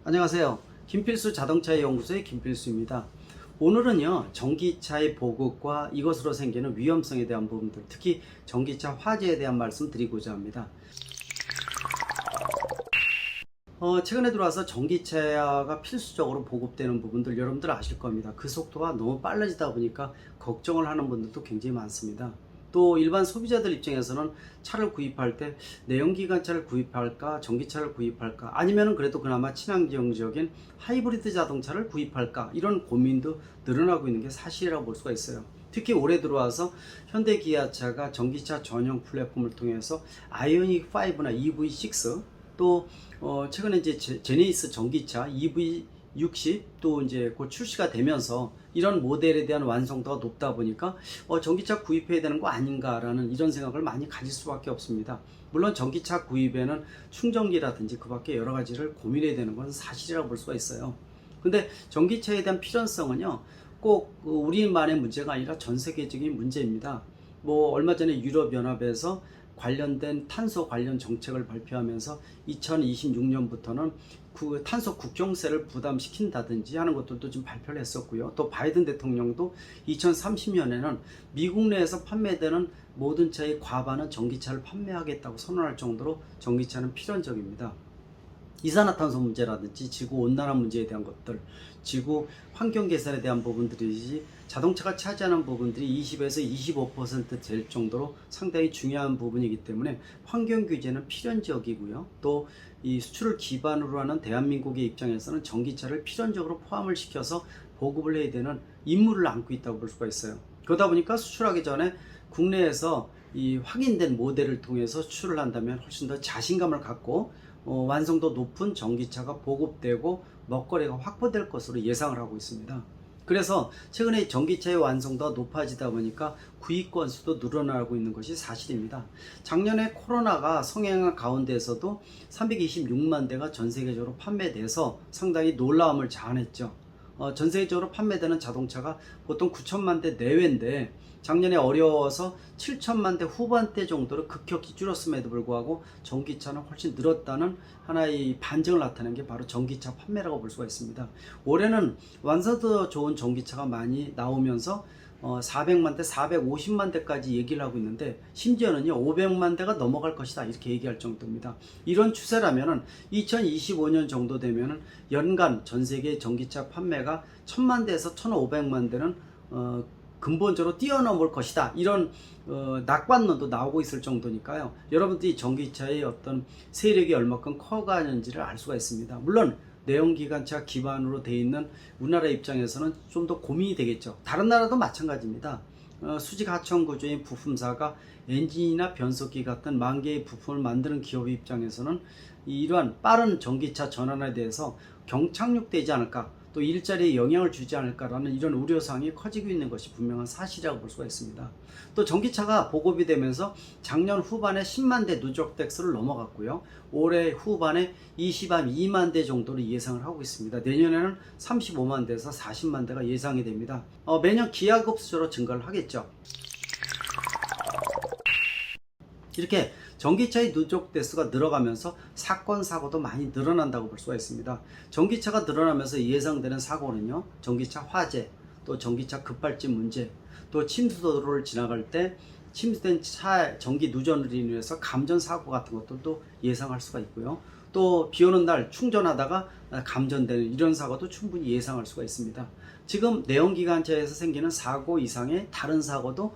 안녕하세요. 김필수 자동차 연구소의 김필수입니다. 오늘은요, 전기차의 보급과 이것으로 생기는 위험성에 대한 부분들, 특히 전기차 화재에 대한 말씀 드리고자 합니다. 최근에 들어와서 전기차가 필수적으로 보급되는 부분들 여러분들 아실 겁니다. 그 속도가 너무 빨라지다 보니까 걱정을 하는 분들도 굉장히 많습니다. 또 일반 소비자들 입장에서는 차를 구입할 때 내연기관차를 구입할까 전기차를 구입할까 아니면 그래도 그나마 친환경적인 하이브리드 자동차를 구입할까 이런 고민도 늘어나고 있는 게 사실이라고 볼 수가 있어요. 특히 올해 들어와서 현대 기아차가 전기차 전용 플랫폼을 통해서 아이오닉 5나 EV6 또 최근에 이제 제네시스 전기차 EV60 또 이제 곧 출시가 되면서 이런 모델에 대한 완성도가 높다 보니까 전기차 구입해야 되는 거 아닌가라는 이런 생각을 많이 가질 수밖에 없습니다. 물론 전기차 구입에는 충전기라든지 그 밖에 여러 가지를 고민해야 되는 건 사실이라고 볼 수가 있어요. 근데 전기차에 대한 필연성은요, 꼭 우리만의 문제가 아니라 전 세계적인 문제입니다. 뭐 얼마 전에 유럽연합에서 관련된 탄소 관련 정책을 발표하면서 2026년부터는 그 탄소 국경세를 부담시킨다든지 하는 것들도 좀 발표를 했었고요. 또 바이든 대통령도 2030년에는 미국 내에서 판매되는 모든 차의 과반은 전기차를 판매하겠다고 선언할 정도로 전기차는 필연적입니다. 이산화탄소 문제라든지 지구 온난화 문제에 대한 것들, 지구 환경 개선에 대한 부분들이지 자동차가 차지하는 부분들이 20에서 25% 될 정도로 상당히 중요한 부분이기 때문에 환경 규제는 필연적이고요. 또 이 수출을 기반으로 하는 대한민국의 입장에서는 전기차를 필연적으로 포함을 시켜서 보급을 해야 되는 임무를 안고 있다고 볼 수가 있어요. 그러다 보니까 수출하기 전에 국내에서 이 확인된 모델을 통해서 수출을 한다면 훨씬 더 자신감을 갖고 완성도 높은 전기차가 보급되고 먹거리가 확보될 것으로 예상을 하고 있습니다. 그래서 최근에 전기차의 완성도가 높아지다 보니까 구입 건수도 늘어나고 있는 것이 사실입니다. 작년에 코로나가 성행한 가운데에서도 326만 대가 전 세계적으로 판매돼서 상당히 놀라움을 자아냈죠. 전 세계적으로 판매되는 자동차가 보통 9천만 대 내외인데 작년에 어려워서 7천만 대 후반대 정도로 급격히 줄었음에도 불구하고 전기차는 훨씬 늘었다는 하나의 반증을 나타낸 게 바로 전기차 판매라고 볼 수가 있습니다. 올해는 완성도 좋은 전기차가 많이 나오면서 400만 대, 450만 대까지 얘기를 하고 있는데 심지어는요 500만 대가 넘어갈 것이다 이렇게 얘기할 정도입니다. 이런 추세라면은 2025년 정도 되면은 연간 전 세계 전기차 판매가 1000만 대에서 1500만 대는 근본적으로 뛰어넘을 것이다 이런 낙관론도 나오고 있을 정도니까요. 여러분들이 전기차의 어떤 세력이 얼마큼 커가는지를 알 수가 있습니다. 물론 내연기관차 기반으로 되어 있는 우리나라 입장에서는 좀 더 고민이 되겠죠. 다른 나라도 마찬가지입니다. 수직 하청 구조인 부품사가 엔진이나 변속기 같은 만 개의 부품을 만드는 기업 입장에서는 이러한 빠른 전기차 전환에 대해서 경착륙되지 않을까, 또 일자리에 영향을 주지 않을까라는 이런 우려사항이 커지고 있는 것이 분명한 사실이라고 볼 수가 있습니다. 또 전기차가 보급이 되면서 작년 후반에 10만 대 누적 대수를 넘어갔고요. 올해 후반에 22만 대 정도로 예상을 하고 있습니다. 내년에는 35만 대에서 40만 대가 예상이 됩니다. 매년 기하급수적으로 증가를 하겠죠. 이렇게 전기차의 누적 대수가 늘어가면서 사건 사고도 많이 늘어난다고 볼 수가 있습니다. 전기차가 늘어나면서 예상되는 사고는요, 전기차 화재, 또 전기차 급발진 문제, 또 침수도로를 지나갈 때 침수된 차 전기 누전으로 인해서 감전 사고 같은 것들도 예상할 수가 있고요. 또 비 오는 날 충전하다가 감전되는 이런 사고도 충분히 예상할 수가 있습니다. 지금 내연기관차에서 생기는 사고 이상의 다른 사고도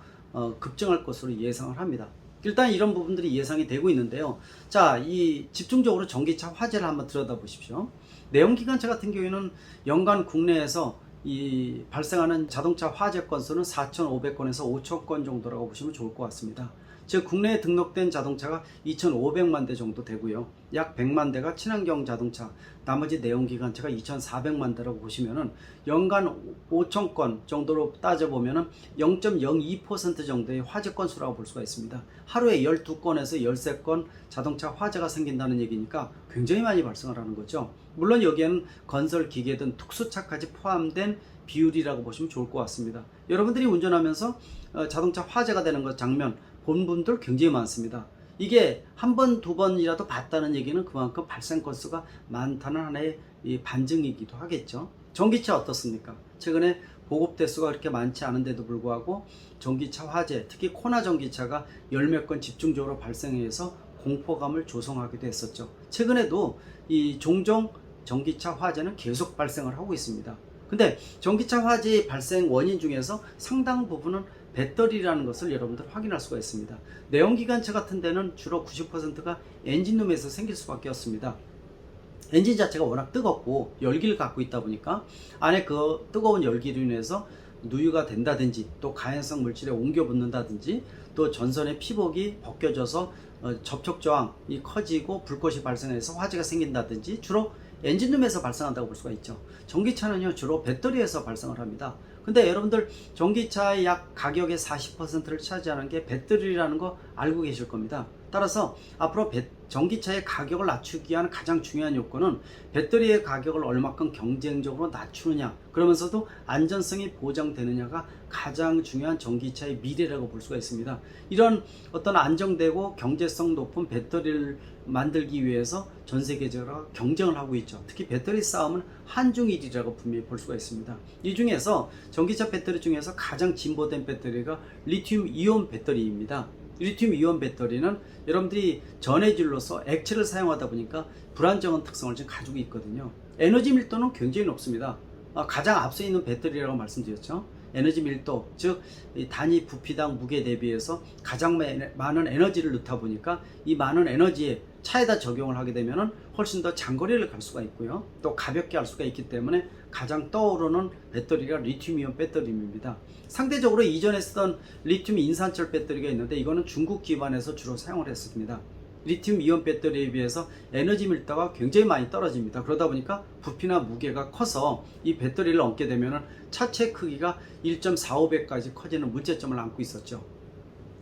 급증할 것으로 예상을 합니다. 일단 이런 부분들이 예상이 되고 있는데요. 자, 이 집중적으로 전기차 화재를 한번 들여다보십시오. 내연기관차 같은 경우에는 연간 국내에서 이 발생하는 자동차 화재 건수는 4,500건에서 5,000건 정도라고 보시면 좋을 것 같습니다. 즉 국내에 등록된 자동차가 2,500만 대 정도 되고요. 약 100만 대가 친환경 자동차, 나머지 내연기관차가 2,400만 대라고 보시면은 연간 5,000건 정도로 따져보면은 0.02% 정도의 화재 건수라고 볼 수가 있습니다. 하루에 12건에서 13건 자동차 화재가 생긴다는 얘기니까 굉장히 많이 발생을 하는 거죠. 물론 여기에는 건설 기계 등 특수차까지 포함된 비율이라고 보시면 좋을 것 같습니다. 여러분들이 운전하면서 자동차 화재가 되는 것 장면 본 분들 굉장히 많습니다. 이게 한 번, 두 번이라도 봤다는 얘기는 그만큼 발생 건수가 많다는 하나의 이 반증이기도 하겠죠. 전기차 어떻습니까? 최근에 보급 대수가 그렇게 많지 않은데도 불구하고 전기차 화재, 특히 코나 전기차가 열 몇 건 집중적으로 발생해서 공포감을 조성하기도 했었죠. 최근에도 이 종종 전기차 화재는 계속 발생을 하고 있습니다. 근데 전기차 화재 발생 원인 중에서 상당 부분은 배터리라는 것을 여러분들 확인할 수가 있습니다. 내연기관차 같은 데는 주로 90%가 엔진룸에서 생길 수밖에 없습니다. 엔진 자체가 워낙 뜨겁고 열기를 갖고 있다 보니까 안에 그 뜨거운 열기로 인해서 누유가 된다든지 또 가연성 물질에 옮겨 붙는다든지 또 전선의 피복이 벗겨져서 접촉 저항이 커지고 불꽃이 발생해서 화재가 생긴다든지 주로 엔진룸에서 발생한다고 볼 수가 있죠. 전기차는요 주로 배터리에서 발생을 합니다. 근데 여러분들 전기차의 약 가격의 40%를 차지하는 게 배터리라는 거 알고 계실 겁니다. 따라서 앞으로 전기차의 가격을 낮추기 위한 가장 중요한 요건은 배터리의 가격을 얼마큼 경쟁적으로 낮추느냐, 그러면서도 안전성이 보장되느냐가 가장 중요한 전기차의 미래라고 볼 수가 있습니다. 이런 어떤 안정되고 경제성 높은 배터리를 만들기 위해서 전 세계적으로 경쟁을 하고 있죠. 특히 배터리 싸움은 한중일이라고 분명히 볼 수가 있습니다. 이 중에서 전기차 배터리 중에서 가장 진보된 배터리가 리튬 이온 배터리입니다. 리튬 이온 배터리는 여러분들이 전해질로서 액체를 사용하다 보니까 불안정한 특성을 지금 가지고 있거든요. 에너지 밀도는 굉장히 높습니다. 가장 앞서 있는 배터리라고 말씀드렸죠. 에너지 밀도, 즉 단위 부피당 무게 대비해서 가장 많은 에너지를 넣다 보니까 이 많은 에너지에 차에다 적용을 하게 되면 훨씬 더 장거리를 갈 수가 있고요. 또 가볍게 할 수가 있기 때문에 가장 떠오르는 배터리가 리튬이온 배터리입니다. 상대적으로 이전에 쓰던 리튬 인산철 배터리가 있는데 이거는 중국 기반에서 주로 사용을 했습니다. 리튬 이온 배터리에 비해서 에너지 밀도가 굉장히 많이 떨어집니다. 그러다 보니까 부피나 무게가 커서 이 배터리를 얹게 되면 차체 크기가 1.45배까지 커지는 문제점을 안고 있었죠.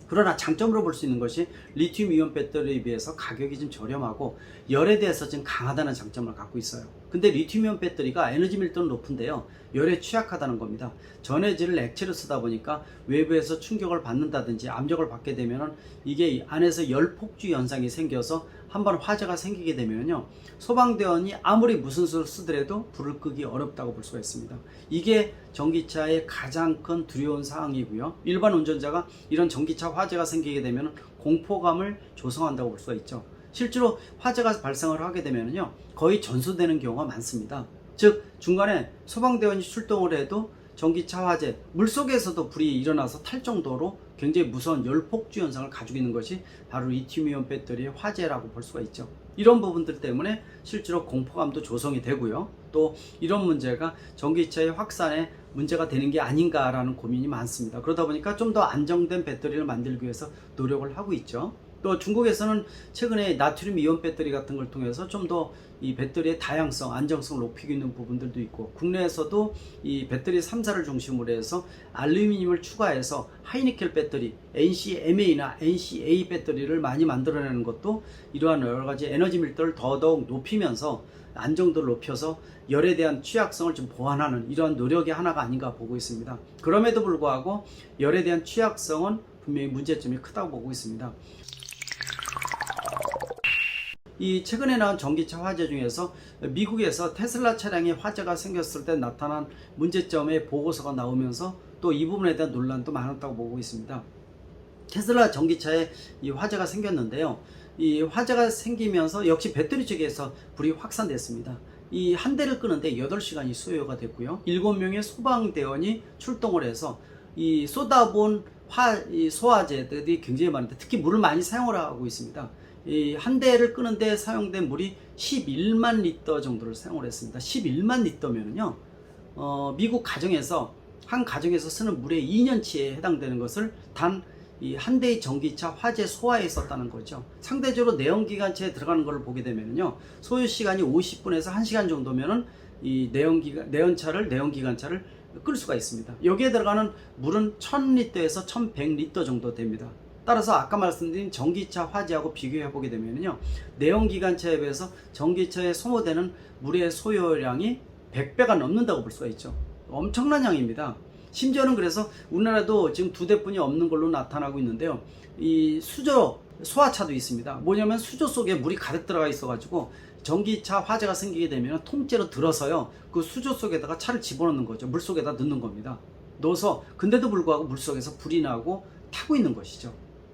그러나 장점으로 볼 수 있는 것이 리튬 이온 배터리에 비해서 가격이 좀 저렴하고 열에 대해서 좀 강하다는 장점을 갖고 있어요. 근데 리튬 이온 배터리가 에너지 밀도는 높은데요, 열에 취약하다는 겁니다. 전해질을 액체로 쓰다 보니까 외부에서 충격을 받는다든지 압력을 받게 되면 이게 안에서 열 폭주 현상이 생겨서 한번 화재가 생기게 되면요, 소방대원이 아무리 무슨 수를 쓰더라도 불을 끄기 어렵다고 볼 수가 있습니다. 이게 전기차의 가장 큰 두려운 사항이고요. 일반 운전자가 이런 전기차 화재가 생기게 되면 공포감을 조성한다고 볼 수가 있죠. 실제로 화재가 발생을 하게 되면요, 거의 전소되는 경우가 많습니다. 즉 중간에 소방대원이 출동을 해도 전기차 화재, 물속에서도 불이 일어나서 탈 정도로 굉장히 무서운 열폭주 현상을 가지고 있는 것이 바로 리튬이온 배터리의 화재라고 볼 수가 있죠. 이런 부분들 때문에 실제로 공포감도 조성이 되고요. 또 이런 문제가 전기차의 확산에 문제가 되는 게 아닌가라는 고민이 많습니다. 그러다 보니까 좀 더 안정된 배터리를 만들기 위해서 노력을 하고 있죠. 또 중국에서는 최근에 나트륨 이온 배터리 같은 걸 통해서 좀 더 이 배터리의 다양성, 안정성을 높이고 있는 부분들도 있고, 국내에서도 이 배터리 3사를 중심으로 해서 알루미늄을 추가해서 하이니켈 배터리, NCMA나 NCA 배터리를 많이 만들어내는 것도 이러한 여러가지 에너지 밀도를 더더욱 높이면서 안정도를 높여서 열에 대한 취약성을 좀 보완하는 이러한 노력의 하나가 아닌가 보고 있습니다. 그럼에도 불구하고 열에 대한 취약성은 분명히 문제점이 크다고 보고 있습니다. 이 최근에 나온 전기차 화재 중에서 미국에서 테슬라 차량에 화재가 생겼을 때 나타난 문제점의 보고서가 나오면서 또 이 부분에 대한 논란도 많았다고 보고 있습니다. 테슬라 전기차에 이 화재가 생겼는데요, 이 화재가 생기면서 역시 배터리 쪽에서 불이 확산됐습니다. 이 한 대를 끄는데 8시간이 소요가 됐고요, 7명의 소방대원이 출동을 해서 이 쏟아본 소화제들이 굉장히 많은데 특히 물을 많이 사용을 하고 있습니다. 이 한 대를 끄는데 사용된 물이 11만 리터 정도를 사용을 했습니다. 11만 리터면은요, 미국 가정에서 한 가정에서 쓰는 물의 2년치에 해당되는 것을 단 이 한 대의 전기차 화재 소화에 썼다는 거죠. 상대적으로 내연기관차에 들어가는 걸 보게 되면요, 소요 시간이 50분에서 1시간 정도면은 이 내연기관차를 끌 수가 있습니다. 여기에 들어가는 물은 1000리터에서 1100리터 정도 됩니다. 따라서 아까 말씀드린 전기차 화재하고 비교해 보게 되면요, 내연기관차에 비해서 전기차에 소모되는 물의 소요량이 100배가 넘는다고 볼 수가 있죠. 엄청난 양입니다. 심지어는 그래서 우리나라도 지금 2대뿐이 없는 걸로 나타나고 있는데요, 이 수저 소화차도 있습니다. 뭐냐면 수조 속에 물이 가득 들어가 있어가지고 전기차 화재가 생기게 되면 통째로 들어서요, 그 수조 속에다가 차를 집어넣는 거죠. 물 속에다 넣는 겁니다. 넣어서, 근데도 불구하고 물 속에서 불이 나고 타고 있는 것이죠.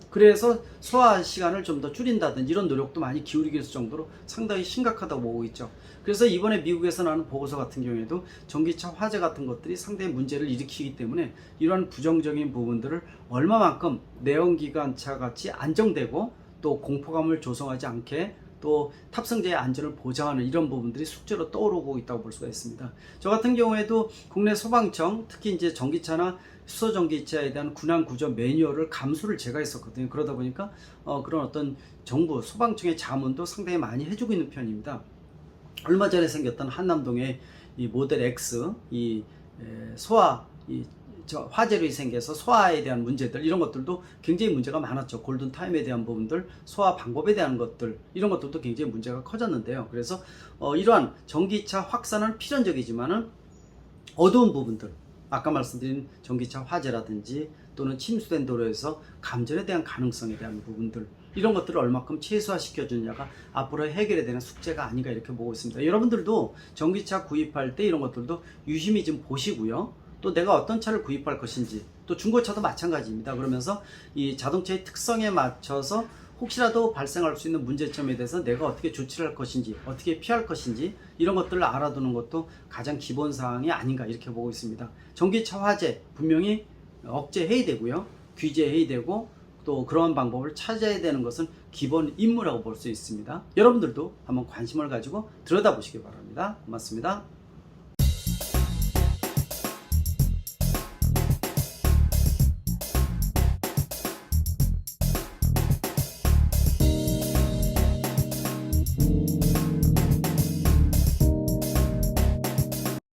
그래서 소화 시간을 좀 더 줄인다든지 이런 노력도 많이 기울이게 될 정도로 상당히 심각하다고 보고 있죠. 그래서 이번에 미국에서 나온 보고서 같은 경우에도 전기차 화재 같은 것들이 상당히 문제를 일으키기 때문에 이러한 부정적인 부분들을 얼마만큼 내연기관차 같이 안정되고 또 공포감을 조성하지 않게 또 탑승자의 안전을 보장하는 이런 부분들이 숙제로 떠오르고 있다고 볼 수가 있습니다. 저 같은 경우에도 국내 소방청, 특히 이제 전기차나 수소전기차에 대한 군항 구조 매뉴얼을 감수를 제가 했었거든요. 그러다 보니까 그런 어떤 정부 소방청의 자문도 상당히 많이 해주고 있는 편입니다. 얼마 전에 생겼던 한남동의 이 모델 X, 이 소화, 화재로 생겨서 소화에 대한 문제들, 이런 것들도 굉장히 문제가 많았죠. 골든타임에 대한 부분들, 소화 방법에 대한 것들, 이런 것들도 굉장히 문제가 커졌는데요. 그래서 이러한 전기차 확산은 필연적이지만은 어두운 부분들, 아까 말씀드린 전기차 화재라든지 또는 침수된 도로에서 감전에 대한 가능성에 대한 부분들, 이런 것들을 얼마큼 최소화시켜주느냐가 앞으로 해결해야 되는 숙제가 아닌가 이렇게 보고 있습니다. 여러분들도 전기차 구입할 때 이런 것들도 유심히 좀 보시고요. 또 내가 어떤 차를 구입할 것인지, 또 중고차도 마찬가지입니다. 그러면서 이 자동차의 특성에 맞춰서 혹시라도 발생할 수 있는 문제점에 대해서 내가 어떻게 조치를 할 것인지, 어떻게 피할 것인지, 이런 것들을 알아두는 것도 가장 기본 사항이 아닌가 이렇게 보고 있습니다. 전기차 화재 분명히 억제해야 되고요, 규제해야 되고, 또 그러한 방법을 찾아야 되는 것은 기본 임무라고 볼 수 있습니다. 여러분들도 한번 관심을 가지고 들여다보시기 바랍니다. 고맙습니다.